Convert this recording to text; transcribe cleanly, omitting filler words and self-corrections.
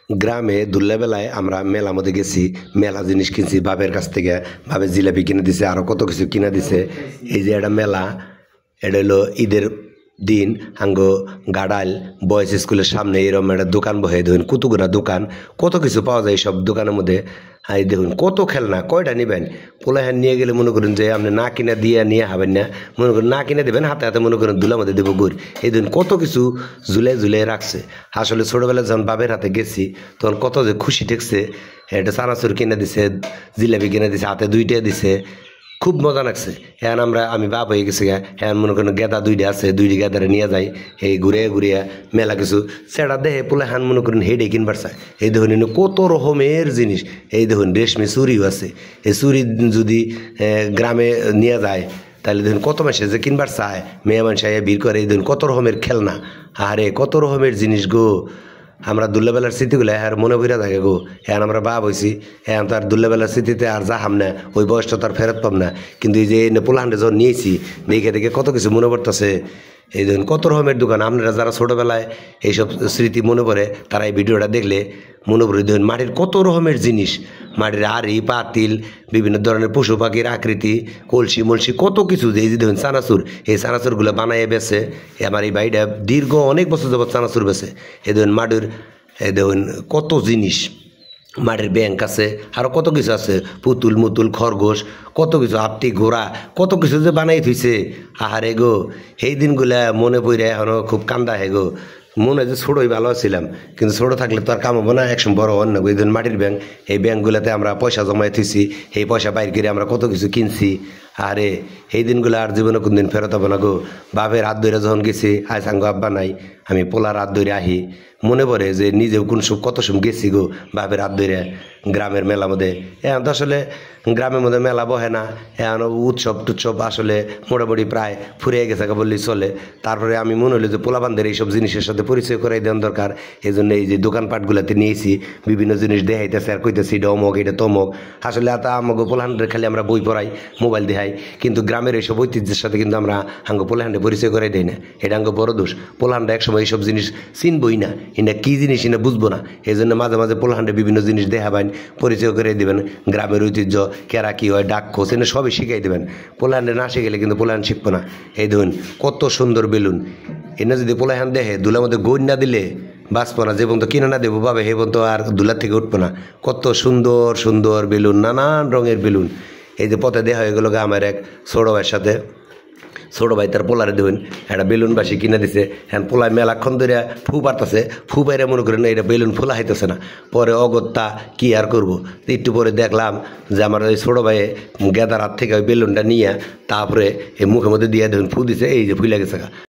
গ্রামে দুর্লাবেলায় আমরা মেলা মধ্যে গেছি, মেলা জিনিস কিনছি বাপের কাছ থেকে। বাপের জিলাপি কিনে দিছে, আরও কত কিছু কিনে দিছে। এই যে একটা মেলা, এটা হলো ঈদের দিন আঙ্গো গাডাইল বয়েজ স্কুলের সামনে এরকম একটা দোকান বহে, দেখুন কতগুলা দোকান, কত কিছু পাওয়া যায় সব দোকানের মধ্যে। আর দেখুন কত খেলনা, কয়টা নেবেন? পোলাহান নিয়ে গেলে মনে করুন যে আপনি না কিনে দিয়ে নিয়ে হবেন না, মনে করুন না কিনে দেবেন, হাতে হাতে মনে করেন দুলার মধ্যে দেবো গুড়। এই দেখুন কত কিছু ঝুলাই ঝুলাই রাখছে। আসলে ছোটোবেলায় যখন বাপের হাতে গেছি তখন কত যে খুশি ঠেকছে। একটা চানাচুর কিনে দিছে, জিলাপি কিনে দিছে, হাতে দুইটা দিছে, খুব মজা লাগছে। এখন আমি বাপ হয়ে গেছি গা, এখন মনে করেন গেদা দুইটা আছে, দুইটি গেদারে নিয়ে যাই, এই ঘুরিয়ে ঘুরিয়ে মেলা কিছু সেটা দেহে পোলা হান মনে করেন হেডে কিনবার চায়। এই দেখুন কত রকমের জিনিস, এই দেখুন রেশমি চুরিও আছে। এই চুরি যদি গ্রামে নিয়ে যায় তাহলে দেখুন কত মাসে যে কিনবার চায়, মেয়ে মানুষ ভিড় করে। এই দেখুন কত রকমের খেলনা, আরে কত রকমের জিনিস গো। আমরা দুর্লাবেলার স্মৃতিগুলো আর মনে পড়ে থাকে গো। এখন আমরা বাপ হয়েছি, এখন তো আর দুর্লাবেলার স্মৃতিতে আর যাহাম না, ওই বয়সটা তো আর ফেরত পাম না। কিন্তু এই যে পোলাহান্ডে যখন নিয়েছি দেখে দেখে কত কিছু মনে পড়তেছে। এই দেখুন কত রকমের দোকান। আপনারা যারা ছোটোবেলায় এইসব স্মৃতি মনে পড়ে তারা এই ভিডিওটা দেখলে মনে পড়ে। দেখুন মাটির কত রকমের জিনিস, মাটির হাড়ি পাতিল, বিভিন্ন ধরনের পশু পাখির আকৃতি, কলসি মলসি, কত কিছু। এই যে দেখুন চানাচুর, এই চানাচুরগুলো বানাইয়ে বেছে আমার এই বাড়িটা দীর্ঘ অনেক বছর যাবৎ চানাচুর বেছে। এই দেখুন মাটির, এই দেখুন কত জিনিস, মাটির ব্যাংক আছে, আরও কত কিছু আছে, পুতুল মুতুল খরগোশ, কত কিছু, আপটি ঘোড়া, কত কিছু যে বানাই থইছে। আহারে গো, সেই দিনগুলা মনে পড়ে এখনও খুব কান্দা হে গো। মনে হয় যে ছোটোই ভালো ছিলাম, কিন্তু ছোটো থাকলে তো আর কাম হবো না, একসময় বড় অন্য। এই দিন মাটির ব্যাংক, এই ব্যাংকগুলোতে আমরা পয়সা জমাই থুইছি, এই পয়সা বাইর করে আমরা কত কিছু কিনছি। আরে এই দিনগুলো আর জীবনে কোন দিন ফেরত হবো না গো। বাপের হাত ধরে যখন গেছি, আয় সাঙ্গ আব্বা নাই, আমি পোলার হাত ধরে আহি, মনে পড়ে যে নিজেও কোন কত সময় গেছি গো বাপের হাত ধরে গ্রামের মেলা মধ্যে। এখন তো আসলে গ্রামের মধ্যে মেলা বহে না, এখন উৎসব টুৎসব আসলে মোটামুটি প্রায় ফুরিয়ে গেছে বললেই চলে। তারপরে আমি মনে হলো যে পোলাবানদের এইসব জিনিসের সাথে পরিচয় করাই দেওয়ার দরকার। এই জন্য এই যে দোকানপাটগুলোতে নিয়েছি, বিভিন্ন জিনিস দেখাইতেছে আর কইতেছি এটা অমক এটা তমক। আসলে তা আমাকে পোলাহান্ডের খালি আমরা বই পড়াই, মোবাইল দেখাই, কিন্তু গ্রামের এইসব ঐতিহ্যের সাথে কিন্তু আমরা আঙ্গ পোলাহান্ডে পরিচয় করাই দেয় না। এটা আঙ্গ বড় দোষ। পোলাহান্ডে একসময় এইসব জিনিস চিনবই না, এটা কী জিনিস এটা বুঝবো না। এই জন্য মাঝে মাঝে পোলাহান্ডে বিভিন্ন জিনিস দেখাবেন, পরিচয় করে দেবেন, গ্রামের ঐতিহ্য কেরা কী হয়, ডাক খোঁজ, এনে সবই শিখাই দেবেন। পোলাহান্ডে না শিখেলে কিন্তু পোলাহান্ড শিখবো না। এই দেখুন কত সুন্দর বেলুন, এনে যদি পোলাহান্ড দেখে দুলার মধ্যে গইন না দিলে বাঁচবো না। যে পর্যন্ত কিনে না দেবো পাবে সে পর্যন্ত আর দুলার থেকে উঠবো না। কত সুন্দর সুন্দর বেলুন, নানান রঙের বেলুন। এই যে পথে দেখা হয়ে গেল আমার এক ছোটো ভাইয়ের সাথে, ছোটো ভাই তার পোলারে দেবেন একটা বেলুন বাসি কিনে দিছে। হ্যাঁ পোলায় মেলাক্ষণ ধরে ফু পারতেছে, ফু পাইরে মনে করেন না এটা বেলুন ফোলা হইতেছে না। পরে অগত্যা কি আর করবো, একটু পরে দেখলাম যে আমার ওই ছোটো ভাইয়ে গেদার হাত থেকে ওই বেলুনটা নিয়ে তারপরে এই মুখের মধ্যে দিয়ে দেখুন ফু দিছে, এই যে ফুলে গেছে।